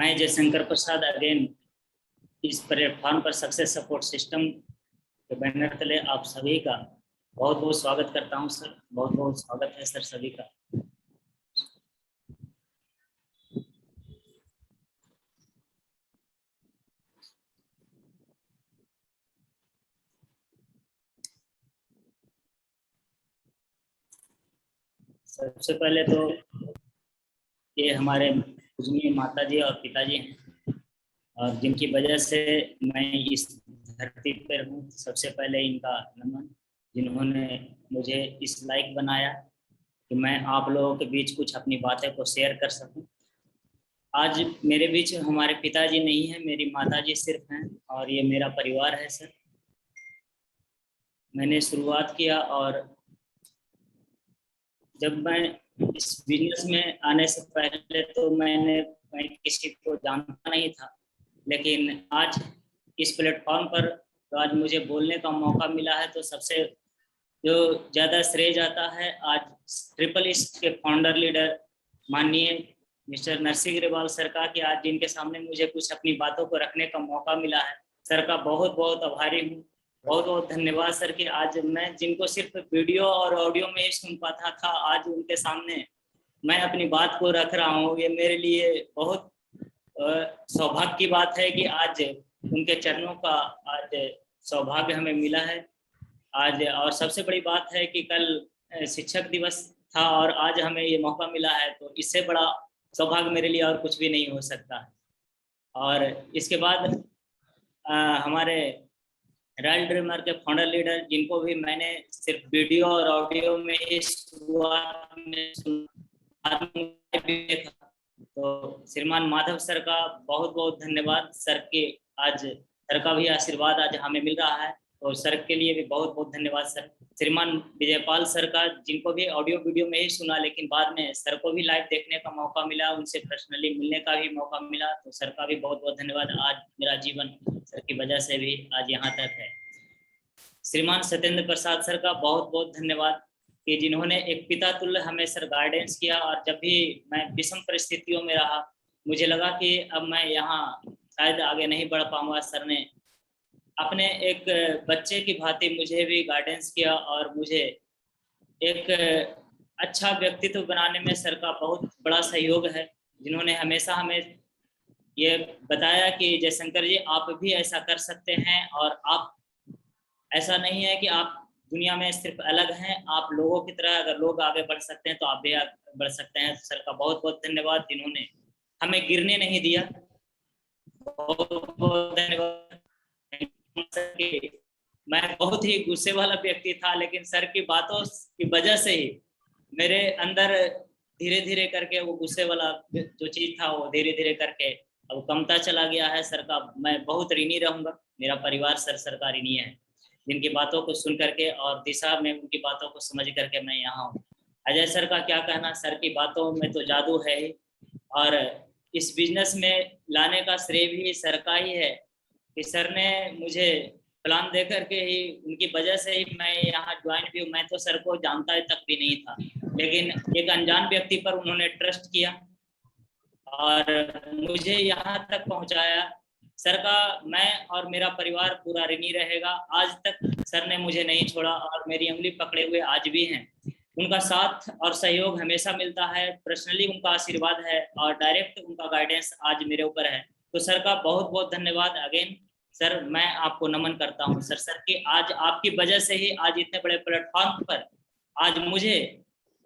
मैं जयशंकर प्रसाद अगेन इस प्लेटफॉर्म पर सक्सेस सपोर्ट सिस्टम के बैनर तले आप सभी का बहुत बहुत स्वागत करता हूं सर। बहुत बहुत स्वागत है सर सभी का। सबसे पहले तो ये हमारे पूजनीय माता जी और पिताजी हैं और जिनकी वजह से मैं इस धरती पर हूँ। सबसे पहले इनका नमन, जिन्होंने मुझे इस लायक बनाया कि मैं आप लोगों के बीच कुछ अपनी बातें को शेयर कर सकूं। आज मेरे बीच हमारे पिताजी नहीं है, मेरी माताजी सिर्फ हैं और ये मेरा परिवार है सर। मैंने शुरुआत किया और जब मैं इस बिजनेस में आने से पहले तो मैं किसी को जानता नहीं था, लेकिन आज इस प्लेटफॉर्म पर तो आज मुझे बोलने का मौका मिला है। तो सबसे जो ज़्यादा श्रेय जाता है आज ट्रिपल ईस्ट के फाउंडर लीडर माननीय मिस्टर नरसिंह ग्रेवाल सर का, कि आज जिनके सामने मुझे कुछ अपनी बातों को रखने का मौका मिला है। सर का बहुत बहुत आभारी हूँ। बहुत बहुत धन्यवाद सर कि आज मैं जिनको सिर्फ वीडियो और ऑडियो में ही सुन पाता था, आज उनके सामने मैं अपनी बात को रख रहा हूँ। ये मेरे लिए बहुत सौभाग्य की बात है कि आज उनके चरणों का आज सौभाग्य हमें मिला है आज। और सबसे बड़ी बात है कि कल शिक्षक दिवस था और आज हमें ये मौका मिला है, तो इससे बड़ा सौभाग्य मेरे लिए और कुछ भी नहीं हो सकता है। और इसके बाद हमारे रॉयल ड्रीमर के फाउंडर लीडर, जिनको भी मैंने सिर्फ वीडियो और ऑडियो में ही शुरुआत में देखा, तो श्रीमान माधव सर का बहुत बहुत धन्यवाद। सर के आज सर का भी आशीर्वाद आज हमें मिल रहा है, तो सर के लिए भी बहुत बहुत धन्यवाद सर। श्रीमान विजयपाल सर का, जिनको भी ऑडियो वीडियो में ही सुना, लेकिन बाद में सर को भी लाइव देखने का मौका मिला, उनसे पर्सनली मिलने का भी मौका मिला, तो सर का भी बहुत बहुत धन्यवाद। आज मेरा जीवन सर की वजह से भी आज यहाँ तक है। श्रीमान सत्येंद्र प्रसाद सर का बहुत बहुत धन्यवाद कि जिन्होंने एक पिता तुल्य हमें सर गाइडेंस किया। और जब भी मैं विषम परिस्थितियों में रहा, मुझे लगा कि अब मैं यहाँ शायद आगे नहीं बढ़ पाऊंगा, सर ने अपने एक बच्चे की भांति मुझे भी गाइडेंस किया और मुझे एक अच्छा व्यक्तित्व बनाने में सर का बहुत बड़ा सहयोग है, जिन्होंने हमेशा हमें ये बताया कि जयशंकर जी आप भी ऐसा कर सकते हैं और आप ऐसा नहीं है कि आप दुनिया में सिर्फ अलग हैं, आप लोगों की तरह अगर लोग आगे बढ़ सकते हैं तो आप भी आगे बढ़ सकते हैं। सर का बहुत बहुत धन्यवाद, जिन्होंने हमें गिरने नहीं दिया। बहुत बहुत धन्यवाद। मैं बहुत ही गुस्से वाला व्यक्ति था, लेकिन सर की बातों की वजह से ही मेरे अंदर धीरे धीरे करके वो गुस्से वाला जो चीज था वो धीरे धीरे करके अब कमता चला गया है। सर का मैं बहुत ऋणी रहूंगा। मेरा परिवार सर का ऋणी है, जिनकी बातों को सुन करके और दिशा में उनकी बातों को समझ करके मैं यहाँ हूँ। अजय सर का क्या कहना, सर की बातों में तो जादू है ही, और इस बिजनेस में लाने का श्रेय भी सर का ही है कि सर ने मुझे प्लान दे करके ही, उनकी वजह से ही मैं यहाँ ज्वाइन भी हूँ। मैं तो सर को जानता तक भी नहीं था, लेकिन एक अनजान व्यक्ति पर उन्होंने ट्रस्ट किया और मुझे यहाँ तक पहुँचाया। सर का मैं और मेरा परिवार पूरा ऋणी रहेगा। आज तक सर ने मुझे नहीं छोड़ा और मेरी उंगली पकड़े हुए आज भी हैं। उनका साथ और सहयोग हमेशा मिलता है, पर्सनली उनका आशीर्वाद है और डायरेक्ट उनका गाइडेंस आज मेरे ऊपर है। तो सर का बहुत बहुत धन्यवाद अगेन सर, मैं आपको नमन करता हूँ सर। सर की आज आपकी वजह से ही आज इतने बड़े प्लेटफॉर्म पर आज मुझे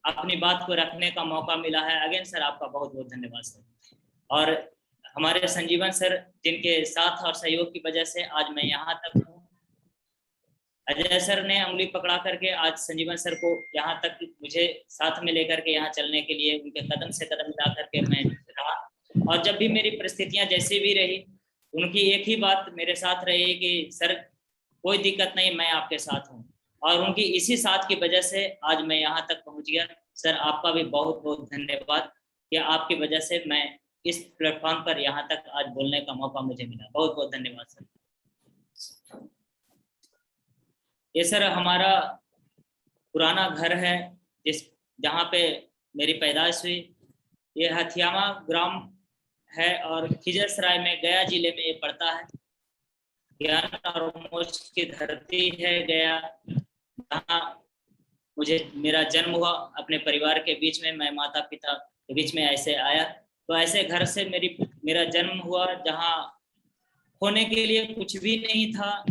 अपनी बात को रखने का मौका मिला है। अगेन सर आपका बहुत बहुत धन्यवाद सर। और हमारे संजीवन सर, जिनके साथ और सहयोग की वजह से आज मैं यहाँ तक हूँ। अजय सर ने उंगली पकड़ा करके आज संजीवन सर को यहाँ तक मुझे साथ में लेकर के यहाँ चलने के लिए उनके कदम से कदम मिला करके मैं रहा। और जब भी मेरी परिस्थितियाँ जैसी भी रही, उनकी एक ही बात मेरे साथ रही कि सर कोई दिक्कत नहीं, मैं आपके साथ हूँ। और उनकी इसी साथ की वजह से आज मैं यहाँ तक पहुँच गया। सर आपका भी बहुत बहुत धन्यवाद कि आपकी वजह से मैं इस प्लेटफॉर्म पर यहाँ तक आज बोलने का मौका मुझे मिला। बहुत बहुत धन्यवाद सर। ये सर हमारा पुराना घर है जहाँ पे मेरी पैदाइश हुई। ये हथियामा ग्राम है और खिजरसराय में गया जिले में ये पड़ता है। ज्ञान और मोक्ष की धरती है गया, जहाँ मुझे मेरा जन्म हुआ। अपने परिवार के बीच में, मैं माता पिता के बीच में ऐसे आया, तो ऐसे घर से मेरा जन्म हुआ जहाँ खोने के लिए कुछ भी नहीं था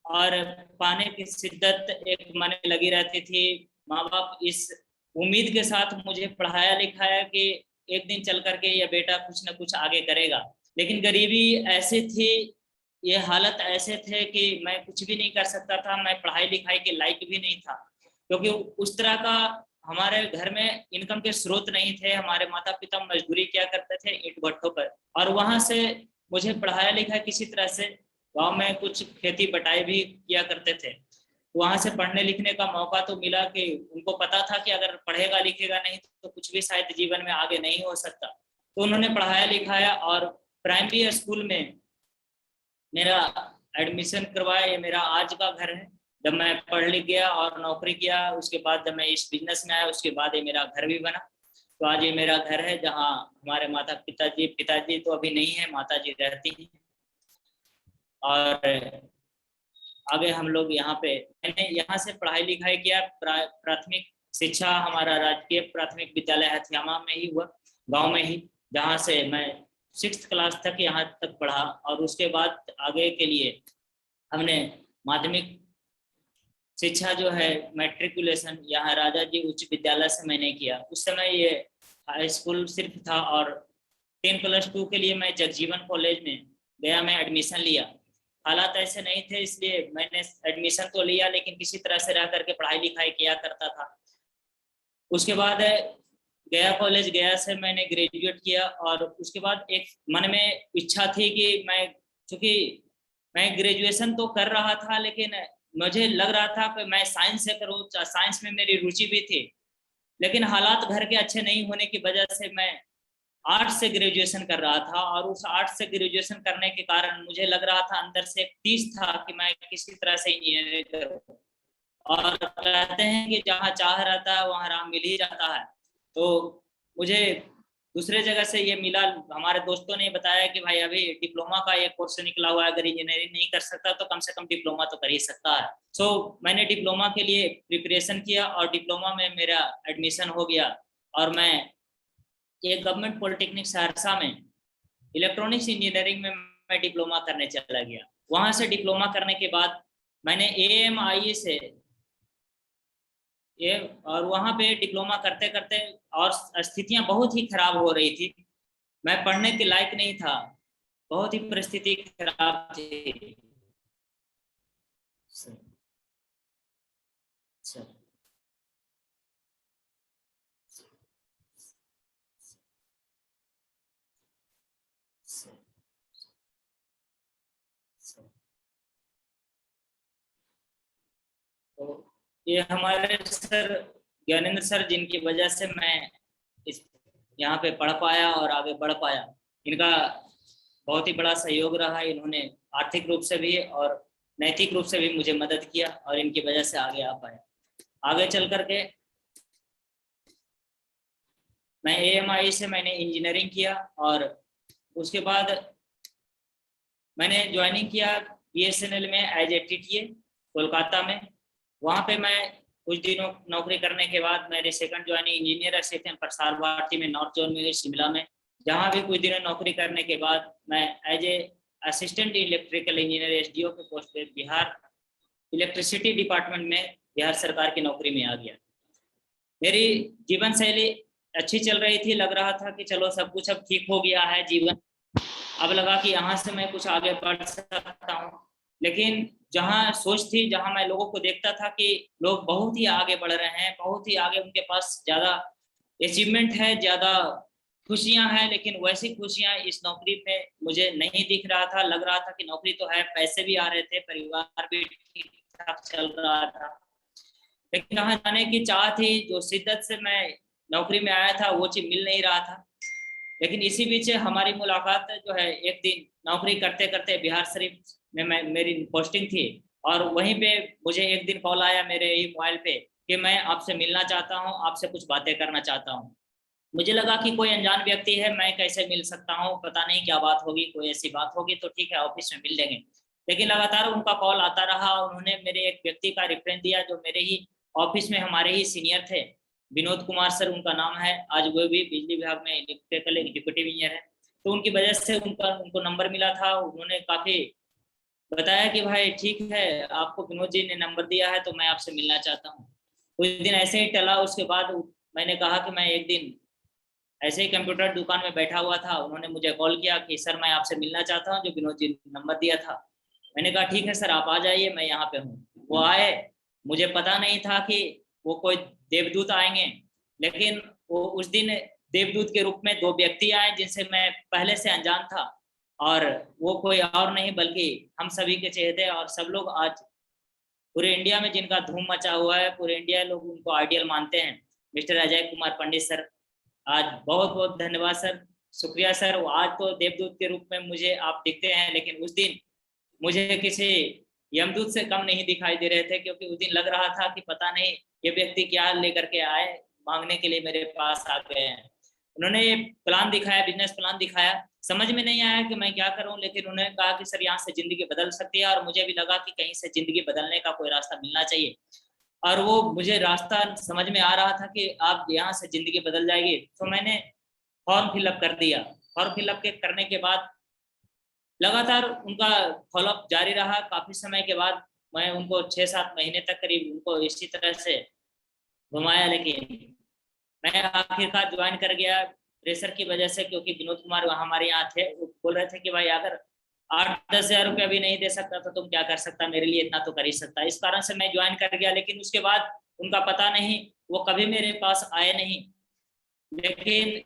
और पाने की शिद्दत एक मन में लगी रहती थी। माँ बाप इस उम्मीद के साथ मुझे पढ़ाया लिखाया कि एक दिन चल करके ये बेटा कुछ न कुछ आगे करेगा, लेकिन गरीबी ऐसी थी, ये हालत ऐसे थे कि मैं कुछ भी नहीं कर सकता था। मैं पढ़ाई लिखाई के लायक भी नहीं था, क्योंकि उस तरह का हमारे घर में इनकम के स्रोत नहीं थे। हमारे माता पिता मजदूरी किया करते थे ईंट भट्टों पर, और वहां से मुझे पढ़ाया लिखा किसी तरह से। गांव में कुछ खेती बटाई भी किया करते थे, वहां से पढ़ने लिखने का मौका तो मिला कि उनको पता था कि अगर पढ़ेगा लिखेगा नहीं तो कुछ भी शायद जीवन में आगे नहीं हो सकता। तो उन्होंने पढ़ाया लिखाया और प्राइमरी स्कूल में मेरा एडमिशन करवाया। ये मेरा आज का घर है। जब मैं पढ़ लिख गया और नौकरी किया, उसके बाद जब मैं इस बिजनेस में आया, उसके बाद ये मेरा घर भी बना। तो आज ये मेरा घर है जहाँ हमारे पिताजी तो अभी नहीं है, माता जी रहती हैं। और आगे हम लोग यहाँ पे, मैंने यहाँ से पढ़ाई लिखाई किया। प्राथमिक शिक्षा हमारा राजकीय प्राथमिक विद्यालय हथियामा में ही हुआ, गांव में ही, जहाँ से मैं 6th क्लास तक यहाँ तक पढ़ा। और उसके बाद आगे के लिए हमने माध्यमिक शिक्षा जो है मैट्रिकुलेशन यहाँ राजा जी उच्च विद्यालय से मैंने किया। उस समय ये हाई स्कूल सिर्फ था, और 10+2 के लिए मैं जगजीवन कॉलेज में गया, मैं एडमिशन लिया। हालात ऐसे नहीं थे इसलिए मैंने एडमिशन तो लिया, लेकिन किसी तरह से रह करके पढ़ाई लिखाई किया करता था। उसके बाद गया कॉलेज, गया से मैंने ग्रेजुएट किया। और उसके बाद एक मन में इच्छा थी कि चूंकि मैं ग्रेजुएशन तो कर रहा था, लेकिन मुझे लग रहा था कि मैं साइंस से करूँ, साइंस में मेरी रुचि भी थी, लेकिन हालात घर के अच्छे नहीं होने की वजह से मैं आर्ट्स से ग्रेजुएशन कर रहा था। और उस आर्ट्स से ग्रेजुएशन करने के कारण मुझे लग रहा था, अंदर से एक टीस था कि मैं किसी तरह से इंजीनियरिंग करूं। और कहते हैं कि जहाँ चाह रहता है वहाँ राह मिल ही जाता है। तो मुझे दूसरे जगह से ये मिला, हमारे दोस्तों ने बताया कि भाई अभी डिप्लोमा का एक कोर्स निकला हुआ है, अगर इंजीनियरिंग नहीं कर सकता तो कम से कम डिप्लोमा तो कर ही सकता है। सो मैंने डिप्लोमा के लिए प्रिपरेशन किया और डिप्लोमा में मेरा एडमिशन हो गया। और मैं ये गवर्नमेंट पॉलिटेक्निक सहरसा में इलेक्ट्रॉनिक्स इंजीनियरिंग में मैं डिप्लोमा करने चला गया। वहां से डिप्लोमा करने के बाद मैंने AMIE से ये, और वहां पे डिप्लोमा करते करते, और स्थितियां बहुत ही खराब हो रही थी, मैं पढ़ने के लायक नहीं था, बहुत ही परिस्थिति खराब थी। तो ये हमारे सर ज्ञानेंद्र सर, जिनकी वजह से मैं इस यहाँ पे पढ़ पाया और आगे बढ़ पाया, इनका बहुत ही बड़ा सहयोग रहा। इन्होंने आर्थिक रूप से भी और नैतिक रूप से भी मुझे मदद किया, और इनकी वजह से आगे आ पाया। आगे चल करके मैं AMI से मैंने इंजीनियरिंग किया, और उसके बाद मैंने ज्वाइनिंग किया BSNL में एज ए TTA कोलकाता में। वहाँ पे मैं कुछ दिनों नौकरी करने के बाद मेरे second joining engineer assistant Prasar Bharati में नॉर्थ जोन में शिमला में। जहाँ भी कुछ दिनों नौकरी करने के बाद मैं as a assistant electrical engineer SDO के पोस्ट पे बिहार इलेक्ट्रिसिटी डिपार्टमेंट में बिहार सरकार की नौकरी में आ गया। मेरी जीवन शैली अच्छी चल रही थी, लग रहा था कि चलो सब कुछ अब ठीक हो गया है जीवन। अब लगा कि यहाँ से मैं कुछ आगे बढ़ सकता हूँ, लेकिन जहाँ सोच थी, जहाँ मैं लोगों को देखता था कि लोग बहुत ही आगे बढ़ रहे हैं, बहुत ही आगे, उनके पास ज़्यादा अचीवमेंट है, ज़्यादा खुशियाँ हैं, लेकिन वैसी खुशियाँ इस नौकरी में मुझे नहीं दिख रहा था। लग रहा था कि नौकरी तो है, पैसे भी आ रहे थे, परिवार भी ठीक ठाक चल रहा था, लेकिन कहाँ जाने की चाह थी, जो शिद्दत से मैं नौकरी में आया था वो चीज मिल नहीं रहा था। लेकिन इसी बीच हमारी मुलाकात जो है, एक दिन नौकरी करते करते बिहार शरीफ में मेरी पोस्टिंग थी, और वहीं पे मुझे एक दिन कॉल आया मेरे ही मोबाइल पे कि मैं आपसे मिलना चाहता हूँ, आपसे कुछ बातें करना चाहता हूँ। मुझे लगा कि कोई अनजान व्यक्ति है, मैं कैसे मिल सकता हूँ, पता नहीं क्या बात होगी, कोई ऐसी बात होगी तो ठीक है ऑफिस में मिल लेंगे। लेकिन लगातार उनका कॉल आता रहा। उन्होंने मेरे एक व्यक्ति का रेफरेंस दिया जो मेरे ही ऑफिस में हमारे ही सीनियर थे, विनोद कुमार सर उनका नाम है। आज वो भी बिजली विभाग में इलेक्ट्रिकल एग्जीक्यूटिव इंजीनियर है। तो उनकी वजह से उनको नंबर मिला था। उन्होंने काफी बताया कि भाई ठीक है, आपको विनोद जी ने नंबर दिया है तो मैं आपसे मिलना चाहता हूँ। कुछ दिन ऐसे ही टला। उसके बाद मैंने कहा कि मैं एक दिन ऐसे ही कंप्यूटर दुकान में बैठा हुआ था, उन्होंने मुझे कॉल किया कि सर मैं आपसे मिलना चाहता हूँ, जो विनोद जी ने नंबर दिया था। मैंने कहा ठीक है सर, आप आ जाइए, मैं यहाँ पे हूँ। वो आए। मुझे पता नहीं था कि वो कोई देवदूत आएंगे, लेकिन वो उस दिन देवदूत के रूप में दो व्यक्ति आए जिनसे मैं पहले से अनजान था। और वो कोई और नहीं बल्कि हम सभी के चेहरे, और सब लोग आज पूरे इंडिया में जिनका धूम मचा हुआ है, पूरे इंडिया लोग उनको आइडियल मानते हैं, मिस्टर अजय कुमार पंडित सर। आज बहुत बहुत धन्यवाद सर, शुक्रिया सर। वो आज तो देवदूत के रूप में मुझे आप दिखते हैं, लेकिन उस दिन मुझे किसी यमदूत से कम नहीं दिखाई दे रहे थे, क्योंकि उस दिन लग रहा था कि पता नहीं ये व्यक्ति क्या लेकर के आए, मांगने के लिए मेरे पास आ गए हैं। उन्होंने ये प्लान दिखाया, बिजनेस प्लान दिखाया। समझ में नहीं आया कि मैं क्या करूं, लेकिन उन्होंने कहा कि सर यहाँ से जिंदगी बदल सकती है, और मुझे भी लगा कि कहीं से जिंदगी बदलने का कोई रास्ता मिलना चाहिए। और वो मुझे रास्ता समझ में आ रहा था कि आप यहाँ से जिंदगी बदल जाएगी। तो मैंने फॉर्म फिलअप कर दिया। फॉर्म फिलअप के करने के बाद लगातार उनका फॉलोअप जारी रहा। काफी समय के बाद मैं उनको 6-7 महीने तक करीब उनको इसी तरह से घुमाया, लेकिन मैं आखिरकार ज्वाइन कर गया प्रेशर की वजह से, क्योंकि विनोद कुमार हमारे यहाँ थे। वो बोल रहे थे कि भाई अगर 8-10 हजार रुपया भी नहीं दे सकता तो तुम क्या कर सकता, मेरे लिए इतना तो कर ही सकता। इस कारण से मैं ज्वाइन कर गया। लेकिन उसके बाद उनका पता नहीं, वो कभी मेरे पास आए नहीं। लेकिन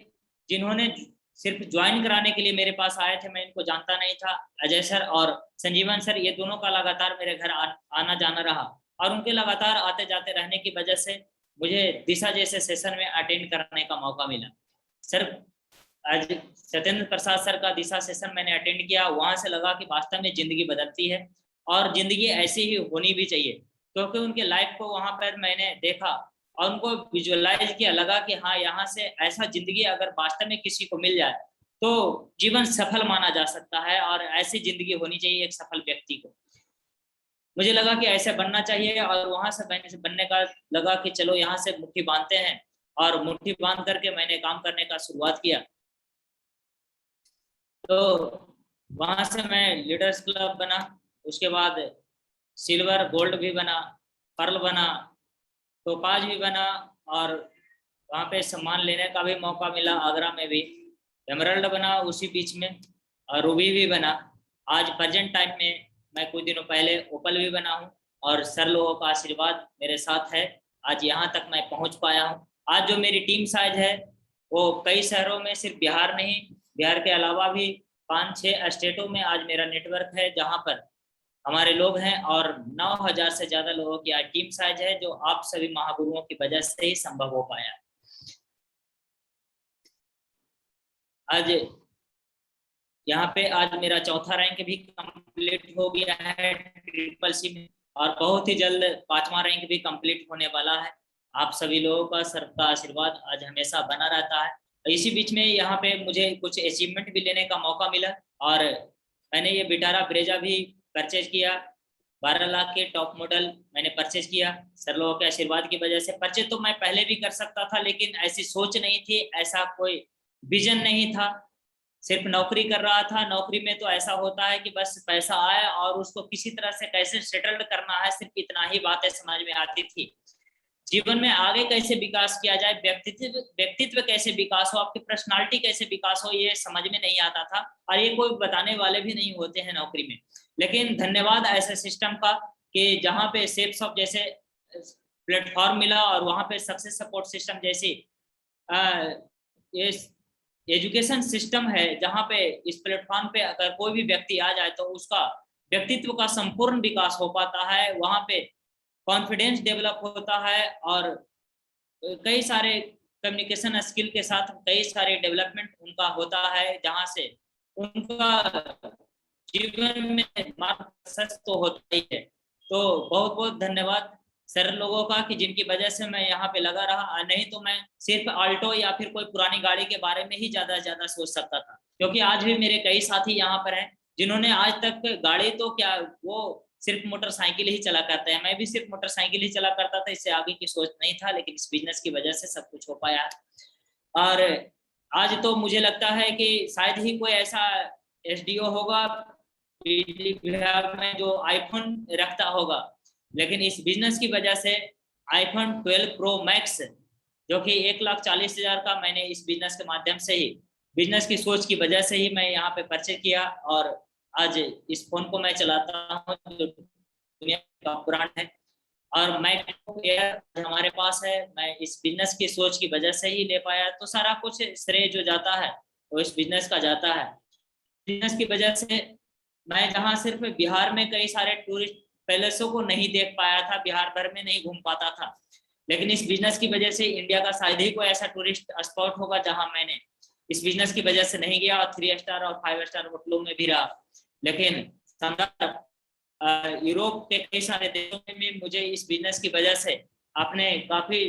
जिन्होंने सिर्फ ज्वाइन कराने के लिए मेरे पास आए थे, मैं इनको जानता नहीं था। अजय सर और संजीवन सर, ये दोनों का लगातार मेरे घर आना जाना रहा। और उनके लगातार आते जाते रहने की वजह से मुझे दिशा जैसे सेशन में अटेंड करने का मौका मिला। सर आज सत्येंद्र प्रसाद सर का दिशा सेशन मैंने अटेंड किया। वहां से लगा कि वास्तव में जिंदगी बदलती है, और जिंदगी ऐसी ही होनी भी चाहिए, क्योंकि उनके लाइफ को वहां पर मैंने देखा और उनको विजुअलाइज किया। लगा कि हाँ, यहाँ से ऐसा जिंदगी अगर वास्तव में किसी को मिल जाए तो जीवन सफल माना जा सकता है, और ऐसी जिंदगी होनी चाहिए एक सफल व्यक्ति को। मुझे लगा कि ऐसे बनना चाहिए, और वहां से बनने का लगा कि चलो यहाँ से मुट्ठी बांधते हैं। और मुट्ठी बांध करके मैंने काम करने का शुरुआत किया। तो वहां से मैं लीडर्स क्लब बना, उसके बाद सिल्वर गोल्ड भी बना, पर्ल बना, टोपाज भी बना, और वहाँ पे सम्मान लेने का भी मौका मिला आगरा में भी। एमरल्ड बना उसी बीच में, और रूबी भी बना। आज प्रेजेंट टाइम में मैं कुछ दिनों पहले ओपल भी बना हूँ, और सर लोगों का आशीर्वाद मेरे साथ है, आज यहाँ तक मैं पहुँच पाया हूँ। आज जो मेरी टीम साइज है वो कई शहरों में, सिर्फ बिहार नहीं, बिहार के अलावा भी 5-6 स्टेटों में आज मेरा नेटवर्क है, जहाँ पर हमारे लोग हैं। और 9,000 से ज्यादा लोगों की आज टीम साइज है, जो आप सभी महागुरुओं की वजह से ही संभव हो पाया। आज यहाँ पे आज मेरा चौथा रैंक भी कंप्लीट हो गया है ट्रिपल सी में, और बहुत ही जल्द 5वां रैंक भी कंप्लीट होने वाला है। आप सभी लोगों का सबका आशीर्वाद आज हमेशा बना रहता है। इसी बीच में यहाँ पे मुझे कुछ अचीवमेंट भी लेने का मौका मिला, और मैंने ये विटारा ब्रेजा भी परचेज किया। 12 लाख के टॉप मॉडल मैंने परचेज किया सर लोगों के आशीर्वाद की वजह से। परचेज तो मैं पहले भी कर सकता था, लेकिन ऐसी सोच नहीं थी, ऐसा कोई विजन नहीं था। सिर्फ नौकरी कर रहा था। नौकरी में तो ऐसा होता है कि बस पैसा आए और उसको किसी तरह से कैसे सेटल्ड करना है, सिर्फ इतना ही बातें समझ में आती थी। जीवन में आगे कैसे विकास किया जाए, व्यक्तित्व कैसे विकास हो, आपकी पर्सनालिटी कैसे विकास हो, ये समझ में नहीं आता था। और ये कोई बताने वाले भी नहीं होते हैं नौकरी में। लेकिन धन्यवाद ऐसे सिस्टम का कि जहाँ पे सेफ्स ऑफ जैसे प्लेटफॉर्म मिला, और वहाँ पे सक्सेस सपोर्ट सिस्टम जैसी ये एजुकेशन सिस्टम है, जहाँ पे इस प्लेटफॉर्म पे अगर कोई भी व्यक्ति आ जाए तो उसका व्यक्तित्व का संपूर्ण विकास हो पाता है। वहाँ पे कॉन्फिडेंस डेवलप होता है, और कई सारे कम्युनिकेशन स्किल के साथ कई सारे डेवलपमेंट उनका होता है, जहाँ से उनका जीवन में मार्ग तो होता ही है। तो बहुत बहुत धन्यवाद सर लोगों का कि जिनकी वजह से मैं यहाँ पे लगा रहा, नहीं तो मैं सिर्फ ऑल्टो या फिर कोई पुरानी गाड़ी के बारे में ही ज्यादा से ज्यादा सोच सकता था। क्योंकि आज भी मेरे कई साथी यहाँ पर हैं जिन्होंने आज तक गाड़ी तो क्या, वो सिर्फ मोटरसाइकिल ही चला करते हैं। मैं भी सिर्फ मोटरसाइकिल ही चला करता था, इससे आगे की सोच नहीं था, लेकिन इस बिजनेस की वजह से सब कुछ हो पाया। और आज तो मुझे लगता है कि शायद ही कोई ऐसा एसडीओ होगा बिजली विभाग में जो आईफोन रखता होगा, लेकिन इस बिजनेस की वजह से आईफोन 12 प्रो मैक्स जो कि 1,40,000 का, मैंने इस बिजनेस के माध्यम से ही, बिजनेस की सोच की वजह से ही मैं यहाँ पे परचेज किया। और आज इस फोन को मैं चलाता हूँ जो दुनिया का ब्रांड है। और मैकबुक एयर हमारे पास है, मैं इस बिजनेस की सोच की वजह से ही ले पाया। तो सारा कुछ श्रेय जो जाता है वो इस बिजनेस का जाता है। बिजनेस की वजह से मैं जहाँ सिर्फ बिहार में कई सारे टूरिस्ट पैलेसों को नहीं देख पाया था, बिहार भर में नहीं घूम पाता था, लेकिन इस बिजनेस की वजह से इंडिया का शायद ही कोई ऐसा टूरिस्ट स्पॉट होगा जहां मैंने इस बिजनेस की वजह से नहीं गया। और 3 स्टार और 5 स्टार होटलों में भी रहा, लेकिन शानदार यूरोप के कई सारे देशों में भी मुझे इस बिजनेस की वजह से अपने काफी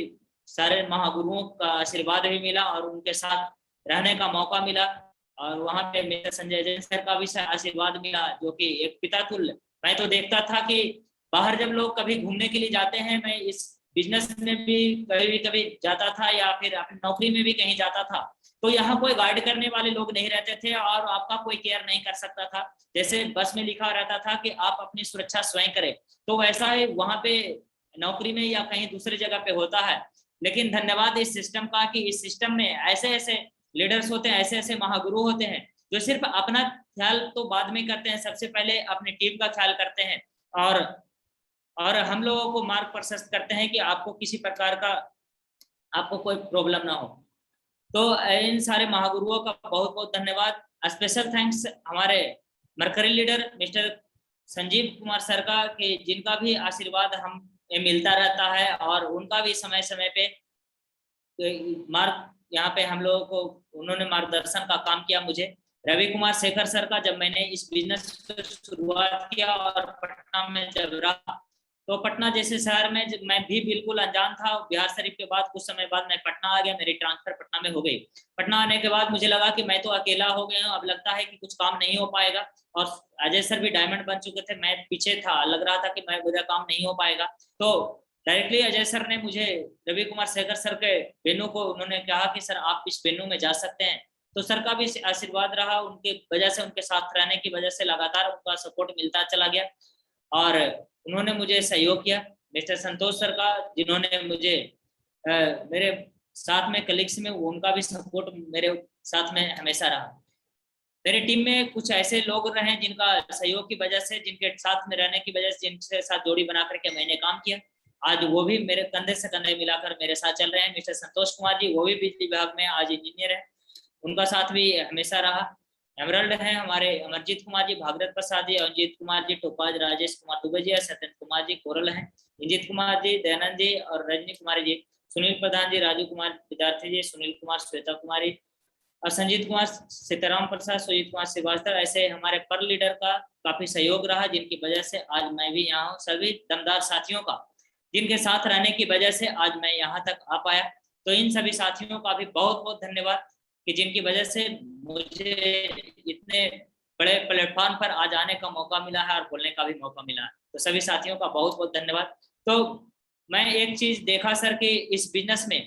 सारे महागुरुओं का आशीर्वाद भी मिला और उनके साथ रहने का मौका मिला। और वहां पे मेरे संजय जैन सर का भी आशीर्वाद मिला, जो कि एक पिता तुल्य। मैं तो देखता था कि बाहर जब लोग कभी घूमने के लिए जाते हैं, मैं इस बिजनेस में भी कभी जाता था या फिर अपनी नौकरी में भी कहीं जाता था, तो यहाँ कोई गाइड करने वाले लोग नहीं रहते थे और आपका कोई केयर नहीं कर सकता था। जैसे बस में लिखा रहता था कि आप अपनी सुरक्षा स्वयं करें, तो वैसा ही वहां पे नौकरी में या कहीं दूसरी जगह पे होता है। लेकिन धन्यवाद इस सिस्टम का कि इस सिस्टम में ऐसे ऐसे लीडर्स होते हैं, ऐसे ऐसे महागुरु होते हैं जो सिर्फ अपना ख्याल तो बाद में करते हैं, सबसे पहले अपनी टीम का ख्याल करते हैं और हम लोगों को मार्ग प्रशस्त करते हैं कि आपको किसी प्रकार का, आपको कोई प्रॉब्लम ना हो। तो इन सारे महागुरुओं का बहुत बहुत धन्यवाद। स्पेशल थैंक्स हमारे mercury leader mister Sanjeev Kumar sir का, कि जिनका भी आशीर्वाद हम मिलता रहता है और उनका भी समय समय पे मार्ग यहाँ पे हम लोगों को उन्होंने मार्गदर्शन का काम किया। मुझे रवि कुमार शेखर सर का, जब मैंने इस बिजनेस को शुरुआत किया और पटना में जब रहा, तो पटना जैसे शहर में मैं भी बिल्कुल अनजान था। बिहार शरीफ के बाद कुछ समय बाद मैं पटना आ गया, मेरी ट्रांसफर पटना में हो गई। पटना आने के बाद मुझे लगा कि मैं तो अकेला हो गया हूँ, अब लगता है कि कुछ काम नहीं हो पाएगा। और अजय सर भी डायमंड बन चुके थे, मैं पीछे था, लग रहा था कि मैं मेरा काम नहीं हो पाएगा। तो डायरेक्टली अजय सर ने मुझे रवि कुमार शेखर सर के वेन्यू को उन्होंने कहा कि सर आप इस वेन्यू में जा सकते हैं। तो सर का भी आशीर्वाद रहा, उनके वजह से, उनके साथ रहने की वजह से लगातार उनका सपोर्ट मिलता चला गया और उन्होंने मुझे सहयोग किया। मिस्टर संतोष सर का, जिन्होंने मुझे मेरे साथ में कलीग्स में, उनका भी सपोर्ट मेरे साथ में हमेशा रहा। मेरी टीम में कुछ ऐसे लोग रहे जिनका सहयोग की वजह से, जिनके साथ में रहने की वजह से, जिनके साथ जोड़ी बना करके मैंने काम किया, आज वो भी मेरे कंधे से कंधे मिलाकर मेरे साथ चल रहे हैं। मिस्टर संतोष कुमार जी, वो भी बिजली विभाग में आज इंजीनियर है, उनका साथ भी हमेशा रहा। एमरल्ड है हमारे अमरजीत कुमार जी, भागरत प्रसाद जी, अजित कुमार जी, टोपाज, राजेश कुमार दुबे जी, सत्येंद्र कुमार जी, कोरल है, इंजित कुमार जी, दयानंद जी और रजनी कुमारी जी, सुनील प्रधान जी, राजू कुमार विद्यार्थी जी, सुनील कुमार, श्वेता कुमारी और संजीत कुमार, सीताराम प्रसाद, सुजीत कुमार श्रीवास्तव। ऐसे हमारे पर लीडर का काफी सहयोग रहा, जिनकी वजह से आज मैं भी यहाँ हूँ। सभी दमदार साथियों का, जिनके साथ रहने की वजह से आज मैं यहाँ तक आ पाया। तो इन सभी साथियों का भी बहुत बहुत धन्यवाद, कि जिनकी वजह से मुझे इतने बड़े प्लेटफॉर्म पर आज आने का मौका मिला है और बोलने का भी मौका मिला है। तो सभी साथियों का बहुत बहुत धन्यवाद। तो मैं एक चीज देखा सर कि इस बिजनेस में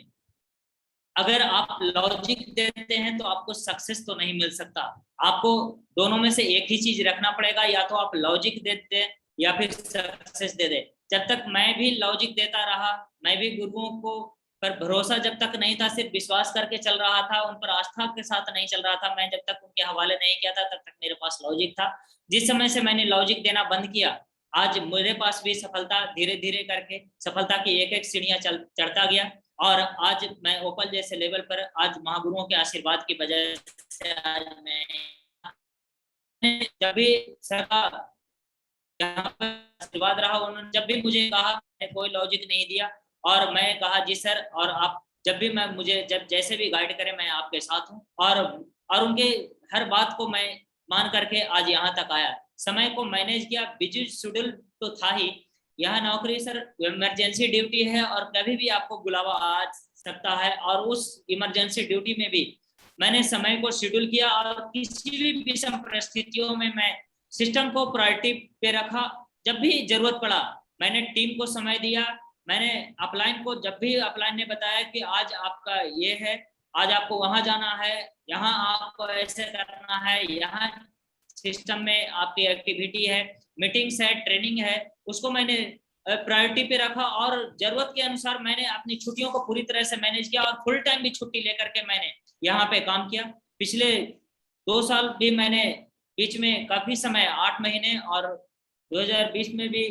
अगर आप लॉजिक देते हैं तो आपको सक्सेस तो नहीं मिल सकता। आपको दोनों में से एक ही चीज रखना पड़ेगा, या तो आप लॉजिक देते या फिर सक्सेस दे दे। जब तक मैं भी लॉजिक देता रहा, मैं भी गुरुओं को पर भरोसा जब तक नहीं था, सिर्फ विश्वास करके चल रहा था, उन पर आस्था के साथ नहीं चल रहा था, मैं जब तक उनके हवाले नहीं किया था, तब तक मेरे पास लॉजिक था। जिस समय से मैंने लॉजिक देना बंद किया, आज मेरे पास भी सफलता धीरे धीरे करके, सफलता की एक एक सीढ़ियां चढ़ता गया। और आज मैं ओपल जैसे लेवल पर, आज महागुरुओं के आशीर्वाद की वजह से आज मैं, जब भी सर का यहाँ पर आशीर्वाद रहा, उन्होंने जब भी मुझे कहा, मैंने कोई लॉजिक नहीं दिया और मैं कहा जी सर, और आप जब भी मैं, मुझे जब जैसे भी गाइड करें मैं आपके साथ हूँ। और उनके हर बात को मैं मान करके आज यहाँ तक आया। समय को मैनेज किया, बिजी शेड्यूल तो था ही, यह नौकरी सर इमरजेंसी ड्यूटी है और कभी भी आपको बुलावा आ सकता है, और उस इमरजेंसी ड्यूटी में भी मैंने समय को शेड्यूल किया और किसी भी विषम परिस्थितियों में मैं सिस्टम को प्रायोरिटी पे रखा। जब भी जरूरत पड़ा मैंने टीम को समय दिया। मैंने अपलाइन को, जब भी अपलाइन ने बताया कि आज आपका ये है, आज आपको वहां जाना है, यहाँ आपको ऐसे करना है, यहाँ सिस्टम में आपकी एक्टिविटी है, मीटिंग्स है, ट्रेनिंग है, उसको मैंने प्रायोरिटी पे रखा और जरूरत के अनुसार मैंने अपनी छुट्टियों को पूरी तरह से मैनेज किया और फुल टाइम भी छुट्टी लेकर के मैंने यहाँ पे काम किया। पिछले 2 साल भी मैंने बीच में काफी समय 8 महीने और 2020 में भी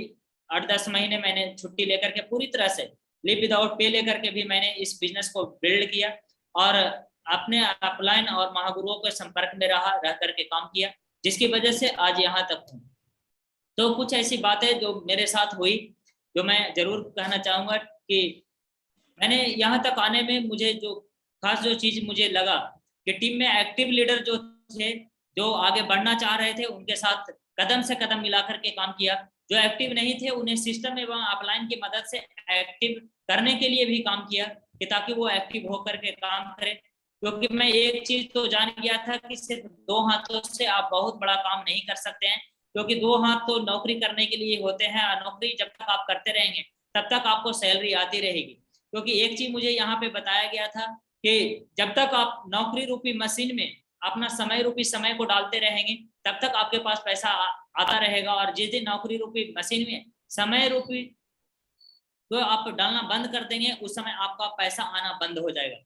8-10 महीने मैंने छुट्टी लेकर के पूरी तरह से लीव विदाउट पे लेकर के भी मैंने इस बिजनेस को बिल्ड किया और अपने अपलाइन और महागुरुओं के संपर्क में रह करके काम किया, जिसकी वजह से आज यहाँ तक हूँ। तो कुछ ऐसी बातें जो मेरे साथ हुई जो मैं जरूर कहना चाहूंगा कि मैंने यहाँ तक आने में मुझे जो खास जो चीज मुझे लगा कि टीम में एक्टिव लीडर जो थे, जो आगे बढ़ना चाह रहे थे, उनके साथ कदम से कदम मिलाकर के काम किया। जो एक्टिव नहीं थे उन्हें सिस्टम एवं अपलाइन की मदद से एक्टिव करने के लिए भी काम किया कि ताकि वो एक्टिव होकर के काम करें। क्योंकि मैं एक चीज तो जान गया था कि सिर्फ 2 हाथों से आप बहुत बड़ा काम नहीं कर सकते हैं, क्योंकि 2 हाथ तो नौकरी करने के लिए होते हैं और नौकरी जब तक आप करते रहेंगे तब तक आपको सैलरी आती रहेगी। क्योंकि एक चीज मुझे यहाँ पे बताया गया था कि जब तक आप नौकरी रूपी मशीन में अपना समय रूपी समय को डालते रहेंगे तब तक आपके पास पैसा आता रहेगा, और जिस दिन नौकरी रूपी मशीन में समय रूपी तो आप डालना बंद कर देंगे उस समय आपका पैसा आना बंद हो जाएगा।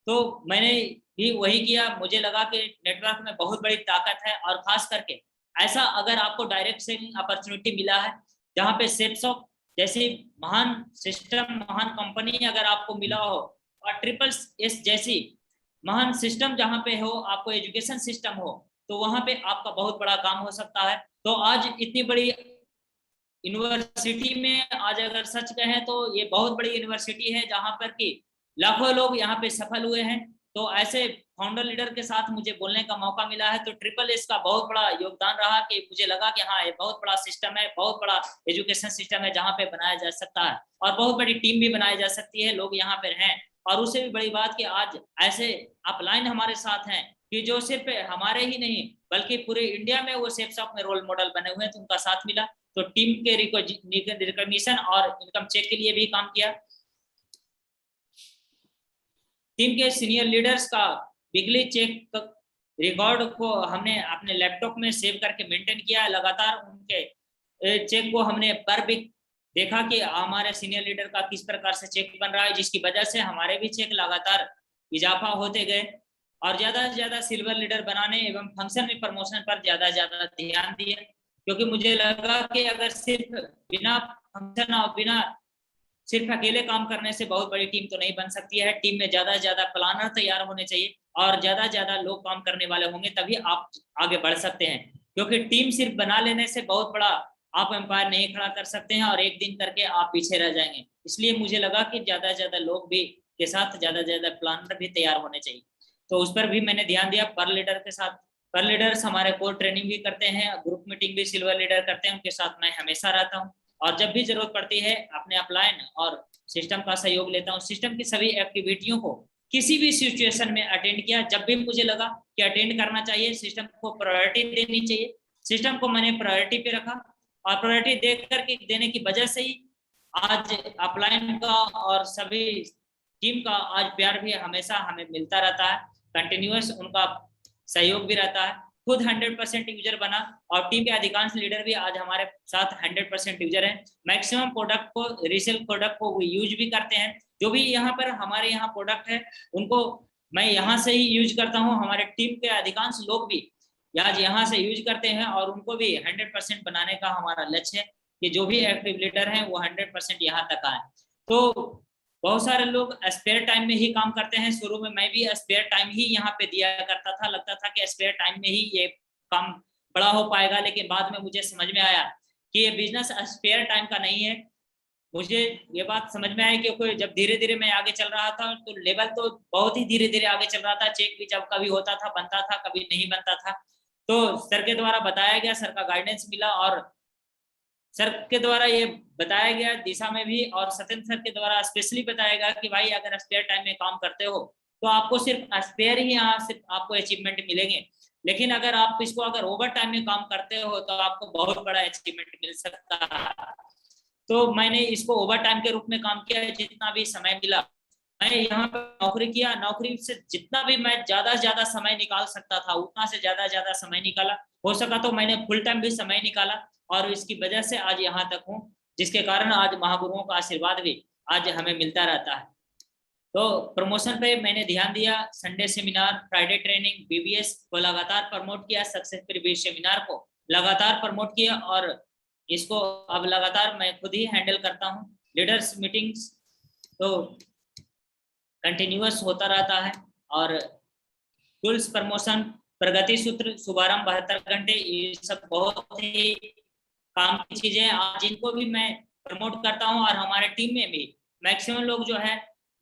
तो मैंने भी वही किया। मुझे लगा कि नेटवर्क में बहुत बड़ी ताकत है, और खास करके ऐसा अगर आपको डायरेक्ट सेलिंग अपॉर्चुनिटी मिला है जहाँ पे सेप्सॉफ्ट जैसी महान सिस्टम, महान कंपनी अगर आपको मिला हो, और ट्रिपल एस जैसी महान सिस्टम जहाँ पे हो, आपको एजुकेशन सिस्टम हो, तो वहां पे आपका बहुत बड़ा काम हो सकता है। तो आज इतनी बड़ी यूनिवर्सिटी में, आज अगर सच कहें तो ये बहुत बड़ी यूनिवर्सिटी है जहां पर कि लाखों लोग यहाँ पे सफल हुए हैं। तो ऐसे फाउंडर लीडर के साथ मुझे बोलने का मौका मिला है, तो ट्रिपल एस का बहुत बड़ा योगदान रहा कि मुझे लगा कि हाँ ये बहुत बड़ा सिस्टम है, बहुत बड़ा एजुकेशन सिस्टम है जहाँ पे बनाया जा सकता है, और बहुत बड़ी टीम भी बनाई जा सकती है, लोग यहाँ पर हैं। और उससे भी बड़ी बात कि आज ऐसे अपलाइन हमारे साथ हैं कि जो सिर्फ हमारे ही नहीं बल्कि पूरे इंडिया में वो सेप्सॉफ्ट में रोल मॉडल बने हुए हैं, तो उनका साथ मिला। तो टीम के रिकॉग्निशन और इनकम चेक के लिए भी काम किया। टीम के सीनियर लीडर्स का वीकली चेक रिकॉर्ड को हमने अपने लैपटॉप में सेव करके मेंटेन किया है। लगातार उनके चेक को हमने पर वीक देखा कि हमारे सीनियर लीडर का किस प्रकार से चेक बन रहा है, जिसकी वजह से हमारे भी चेक लगातार इजाफा होते गए, और ज्यादा से ज्यादा सिल्वर लीडर बनाने एवं फंक्शन में प्रमोशन पर ज्यादा से ज्यादा ध्यान दिए। क्योंकि मुझे लगा कि अगर सिर्फ बिना फंक्शन और बिना सिर्फ अकेले काम करने से बहुत बड़ी टीम तो नहीं बन सकती है। टीम में ज्यादा से ज्यादा प्लानर तैयार होने चाहिए और ज्यादा से ज्यादा लोग काम करने वाले होंगे, तभी आप आगे बढ़ सकते हैं। क्योंकि टीम सिर्फ बना लेने से बहुत बड़ा आप एम्पायर नहीं खड़ा कर सकते हैं और एक दिन करके आप पीछे रह जाएंगे। इसलिए मुझे लगा कि ज्यादा से ज्यादा लोग भी के साथ ज्यादा से ज्यादा प्लानर भी तैयार होने चाहिए, तो उस पर भी मैंने ध्यान दिया। पर लीडर के साथ, पर लीडर्स हमारे कोर ट्रेनिंग भी करते हैं, ग्रुप मीटिंग भी सिल्वर लीडर करते हैं, उनके साथ मैं हमेशा रहता हूँ, और जब भी जरूरत पड़ती है अपने अपलाइन और सिस्टम का सहयोग लेता हूँ। सिस्टम की सभी एक्टिविटियों को किसी भी सिचुएशन में अटेंड किया, जब भी मुझे लगा कि अटेंड करना चाहिए, सिस्टम को प्रायोरिटी देनी चाहिए, सिस्टम को मैंने प्रायोरिटी पे रखा, और प्रायोरिटी दे करके देने की वजह से ही आज अपलाइन का और सभी टीम का आज प्यार भी हमेशा हमें मिलता रहता है, कंटिन्यूअस उनका सहयोग भी रहता है। खुद 100% यूजर बना, और टीम के अधिकांश लीडर भी आज हमारे साथ 100% यूजर हैं। मैक्सिमम प्रोडक्ट को, रीसेल प्रोडक्ट को वो यूज भी करते हैं। जो भी यहाँ पर हमारे यहाँ प्रोडक्ट है उनको मैं यहाँ से ही यूज करता हूँ। हमारे टीम के अधिकांश लोग भी आज यहाँ से यूज करते हैं, और उनको भी 100% बनाने का हमारा लक्ष्य है कि जो भी एक्टिव लीडर हैं वो 100% यहाँ तक आए। तो बहुत सारे लोग स्पेयर टाइम में ही काम करते हैं। शुरू में मैं भी स्पेयर टाइम ही यहाँ पे दिया करता था, लगता था कि स्पेयर टाइम में ही ये काम बड़ा हो पाएगा, लेकिन बाद में मुझे समझ में आया कि ये बिजनेस स्पेयर टाइम का नहीं है। मुझे ये बात समझ में आई क्योंकि जब धीरे धीरे मैं आगे चल रहा था तो लेवल तो बहुत ही धीरे धीरे आगे चल रहा था। चेक भी जब कभी होता था बनता था, कभी नहीं बनता था। तो सर के द्वारा बताया गया, सर का गाइडेंस मिला, और सर के द्वारा ये बताया गया दिशा में भी, और सत्येंद्र सर के द्वारा स्पेशली बताया गया कि भाई अगर स्पेयर टाइम में काम करते हो तो आपको सिर्फ स्पेयर ही यहाँ सिर्फ आपको अचीवमेंट मिलेंगे, लेकिन अगर आप इसको अगर ओवर टाइम में काम करते हो तो आपको बहुत बड़ा अचीवमेंट मिल सकता है। तो मैंने इसको ओवर टाइम के रूप में काम किया, जितना भी समय मिला मैं यहाँ पर नौकरी किया। नौकरी से जितना भी मैं ज्यादा से ज्यादा समय निकाल सकता था उतना से ज्यादा समय निकाला, हो सका तो मैंने फुल टाइम भी समय निकाला, और इसकी वजह से आज यहाँ तक हूँ, जिसके कारण आज महागुरुओं का आशीर्वाद भी आज हमें मिलता रहता है। तो प्रमोशन पे मैंने ध्यान दिया, Sunday seminar, Friday training, BBS को लगातार प्रमोट किया, सक्सेस प्रीवियस सेमिनार को लगातार प्रमोट किया, और इसको अब लगातार मैं खुद ही हैंडल करता हूँ। लीडर्स मीटिंग्स तो कंटिन्यूअस होता रहता है, और टूल्स प्रमोशन, प्रगति सूत्र, शुभारंभ, 72 घंटे, ये सब बहुत ही काम की चीजें हैं जिनको भी मैं प्रमोट करता हूं। और हमारे टीम में भी मैक्सिमम लोग जो है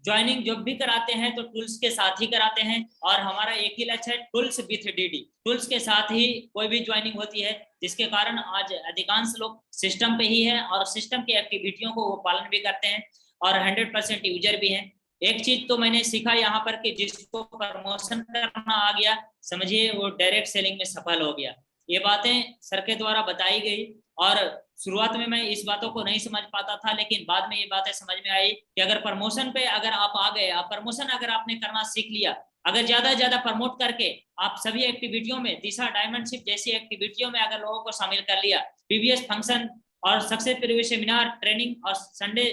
ज्वाइनिंग जब भी कराते हैं तो टूल्स के साथ ही कराते हैं, और हमारा एक ही लक्ष्य है टूल्स विथ डीडी, टूल्स के साथ ही कोई भी ज्वाइनिंग होती है, जिसके कारण आज अधिकांश लोग सिस्टम पे ही है और सिस्टम की एक्टिविटियों को वो पालन भी करते हैं और 100% यूजर भी हैं। एक चीज तो मैंने सीखा यहाँ पर कि जिसको प्रमोशन करना आ गया समझिए वो डायरेक्ट सेलिंग में सफल हो गया। ये बातें सर के द्वारा बताई गई, और शुरुआत में मैं इस बातों को नहीं समझ पाता था, लेकिन बाद में ये बातें समझ में आई कि अगर प्रमोशन पे अगर आप आ गए, आप प्रमोशन अगर आपने करना सीख लिया, अगर ज्यादा से ज्यादा प्रमोट करके आप सभी एक्टिविटियों में, दिशा डायमंडशिप जैसी एक्टिविटियों में अगर लोगों को शामिल कर लिया, पीवीएस फंक्शन और सक्सेस प्रीवियस सेमिनार, ट्रेनिंग और संडे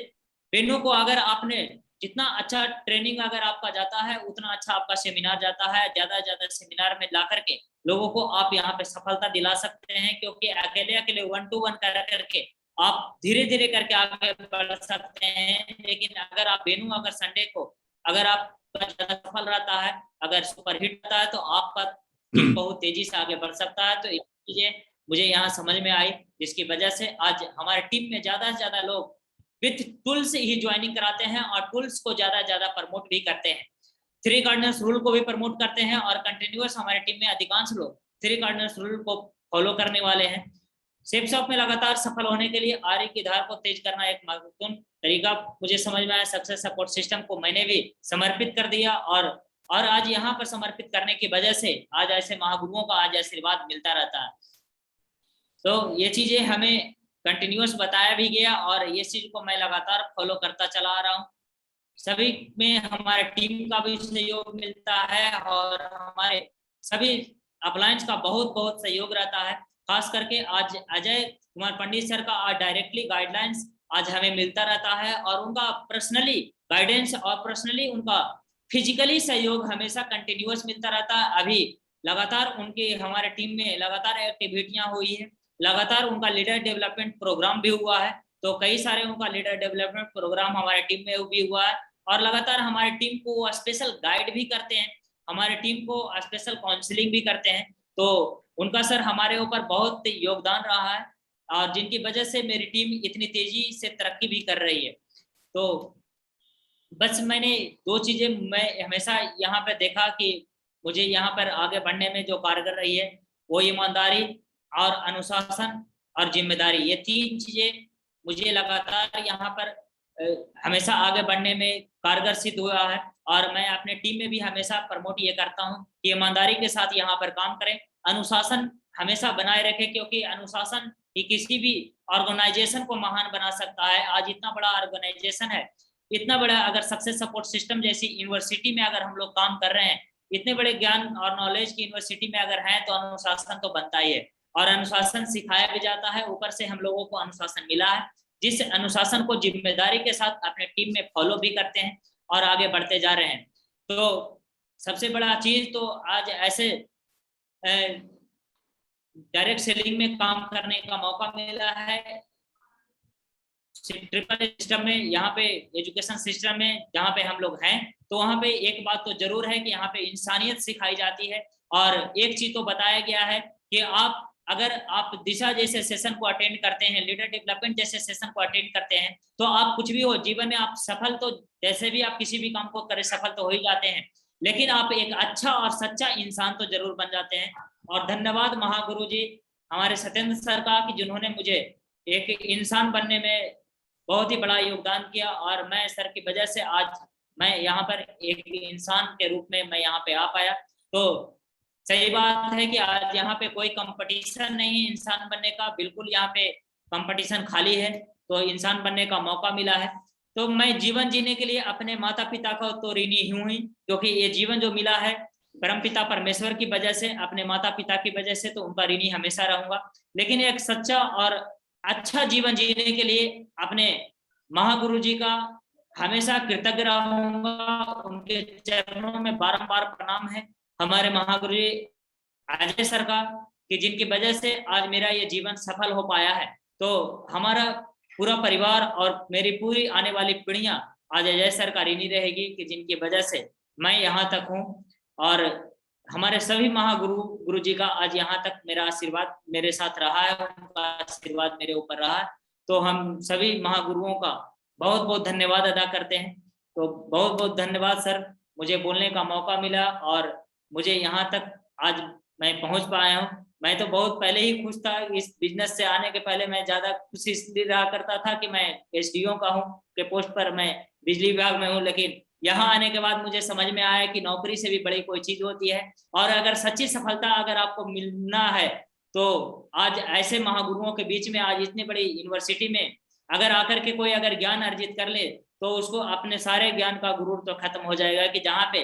वेन्यू को अगर आपने, जितना अच्छा ट्रेनिंग अगर आपका जाता है उतना अच्छा आपका सेमिनार जाता है, ज्यादा से ज्यादा सेमिनार में ला करके लोगों को आप यहाँ पे सफलता दिला सकते हैं, क्योंकि अकेले अकेले 1 to 1 कर करके आप धीरे धीरे करके आगे बढ़ सकते हैं। लेकिन अगर आप वेन्यू अगर संडे को अगर आप सफल रहता है, अगर सुपर हिट रहता है, तो आपका टीम बहुत तेजी से आगे बढ़ सकता है। तो ये चीजें मुझे यहाँ समझ में आई, जिसकी वजह से आज हमारे टीम में ज्यादा से ज्यादा लोग विथ टूल्स ही ज्वाइनिंग कराते हैं और टूल्स को ज्यादा से ज्यादा प्रमोट भी करते हैं। 3 कार्डिनल्स रूल को भी प्रमोट करते हैं, और कंटिन्यूअस हमारे टीम में अधिकांश लोग 3 कार्डिनल्स रूल को फॉलो करने वाले हैं। सेफ शॉप में लगातार सफल होने के लिए आर्य की धार को तेज करना एक महत्वपूर्ण तरीका मुझे समझ में आया। सक्सेस सपोर्ट सिस्टम को मैंने भी समर्पित कर दिया, और आज यहाँ पर समर्पित करने की वजह से आज ऐसे महागुरुओं का आज आशीर्वाद मिलता रहता है। तो ये चीजें हमें कंटिन्यूअस बताया भी गया, और ये चीज को मैं लगातार फॉलो करता चला आ रहा हूँ। सभी में हमारे टीम का भी सहयोग मिलता है, और हमारे सभी अपलायंस का बहुत बहुत सहयोग रहता है। खास करके आज अजय कुमार पंडित सर का आज डायरेक्टली गाइडलाइंस आज हमें मिलता रहता है, और उनका पर्सनली गाइडेंस और पर्सनली उनका फिजिकली सहयोग हमेशा कंटिन्यूअस मिलता रहता है। अभी लगातार उनके हमारे टीम में लगातार एक्टिविटियां हुई है, लगातार उनका लीडर डेवलपमेंट प्रोग्राम भी हुआ है, तो कई सारे उनका लीडर डेवलपमेंट प्रोग्राम हमारे टीम में भी हुआ है, और लगातार हमारी टीम को स्पेशल गाइड भी करते हैं, हमारे टीम को स्पेशल काउंसलिंग भी करते हैं। तो उनका सर हमारे ऊपर बहुत योगदान रहा है, और जिनकी वजह से मेरी टीम इतनी तेजी से तरक्की भी कर रही है। तो बस मैंने 2 चीजें मैं हमेशा यहाँ पे देखा कि मुझे यहाँ पर आगे बढ़ने में जो कारगर रही है वो ईमानदारी और अनुशासन और जिम्मेदारी, ये 3 चीजें मुझे लगातार यहाँ पर हमेशा आगे बढ़ने में कारगर सिद्ध हुआ है। और मैं अपने टीम में भी हमेशा प्रमोट ये करता हूँ कि ईमानदारी के साथ यहाँ पर काम करें, अनुशासन हमेशा बनाए रखें, क्योंकि अनुशासन ही किसी भी ऑर्गेनाइजेशन को महान बना सकता है। आज इतना बड़ा ऑर्गेनाइजेशन है, इतना बड़ा अगर सक्सेस सपोर्ट सिस्टम जैसी यूनिवर्सिटी में अगर हम लोग काम कर रहे हैं, इतने बड़े ज्ञान और नॉलेज की यूनिवर्सिटी में अगर है, तो अनुशासन तो बनता ही है, और अनुशासन सिखाया भी जाता है। ऊपर से हम लोगों को अनुशासन मिला है, जिस अनुशासन को जिम्मेदारी के साथ अपने टीम में फॉलो भी करते हैं और आगे बढ़ते जा रहे हैं। तो सबसे बड़ा चीज तो आज ऐसे डायरेक्ट सेलिंग में काम करने का मौका मिला है, ट्रिपल सिस्टम में, यहाँ पे एजुकेशन सिस्टम में जहाँ पे हम लोग हैं, तो वहाँ पे एक बात तो जरूर है कि यहाँ पे इंसानियत सिखाई जाती है। और एक चीज तो बताया गया है कि आप अगर आप दिशा जैसे सेशन को अटेंड करते हैं, लीडर डेवलपमेंट जैसे सेशन को अटेंड करते हैं, तो आप कुछ भी हो जीवन में आप सफल, तो जैसे भी आप किसी भी काम को करें सफल तो हो ही जाते हैं, लेकिन आप एक अच्छा और सच्चा इंसान तो जरूर बन जाते हैं। और धन्यवाद महागुरु जी हमारे सत्येंद्र सर का कि जिन्होंने मुझे एक इंसान बनने में बहुत ही बड़ा योगदान किया, और मैं सर की वजह से आज मैं यहाँ पर एक इंसान के रूप में मैं यहाँ पे आ पाया। तो सही बात है कि आज यहाँ पे कोई कंपटीशन नहीं है इंसान बनने का, बिल्कुल यहाँ पे कंपटीशन खाली है, तो इंसान बनने का मौका मिला है। तो मैं जीवन जीने के लिए अपने माता पिता का तो ऋणी हूँ ही, क्योंकि ये जीवन जो मिला है परमपिता परमेश्वर की वजह से, अपने माता पिता की वजह से, तो उनका ऋणी हमेशा रहूंगा। लेकिन एक सच्चा और अच्छा जीवन जीने के लिए अपने महागुरु जी का हमेशा कृतज्ञ रहूंगा, उनके चरणों में बारंबार प्रणाम है हमारे महागुरु जी अजय सर का, कि जिनकी वजह से आज मेरा ये जीवन सफल हो पाया है। तो हमारा पूरा परिवार और मेरी पूरी आने वाली पीढ़ियां आज अजय सर का ऋणी रहेगी, कि जिनकी वजह से मैं यहाँ तक हूँ। और हमारे सभी महागुरु गुरु जी का आज यहाँ तक मेरा आशीर्वाद मेरे साथ रहा है, उनका आशीर्वाद मेरे ऊपर रहा है। तो हम सभी महागुरुओं का बहुत बहुत धन्यवाद अदा करते हैं। तो बहुत बहुत धन्यवाद सर, मुझे बोलने का मौका मिला और मुझे यहाँ तक आज मैं पहुंच पाया हूँ। मैं तो बहुत पहले ही खुश था, इस बिजनेस से आने के पहले मैं ज्यादा खुश इसलिए रहा करता था कि मैं एसडीओ का हूँ के पोस्ट पर, मैं बिजली विभाग में हूँ। लेकिन यहाँ आने के बाद मुझे समझ में आया कि नौकरी से भी बड़ी कोई चीज होती है, और अगर सच्ची सफलता अगर आपको मिलना है तो आज ऐसे महागुरुओं के बीच में, आज इतनी बड़ी यूनिवर्सिटी में अगर आकर के कोई अगर ज्ञान अर्जित कर ले, तो उसको अपने सारे ज्ञान का गुरूर तो खत्म हो जाएगा। कि जहाँ पे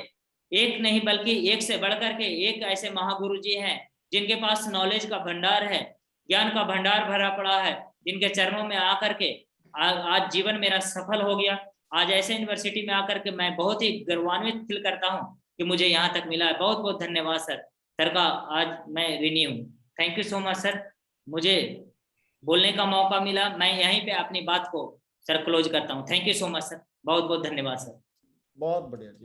एक नहीं बल्कि एक से बढ़कर के एक ऐसे महागुरु जी हैं जिनके पास नॉलेज का भंडार है, ज्ञान का भंडार भरा पड़ा है, जिनके चरणों में आकर के आज जीवन मेरा सफल हो गया। आज ऐसे यूनिवर्सिटी में आकर के मैं बहुत ही गर्वान्वित फील करता हूँ कि मुझे यहाँ तक मिला है। बहुत बहुत धन्यवाद सर, सर का आज मैं ऋणी हूँ। Thank you so much sir, मुझे बोलने का मौका मिला। मैं यहीं पे अपनी बात को सर क्लोज करता हूँ। Thank you so much sir, बहुत बहुत धन्यवाद सर। बहुत बढ़िया जी।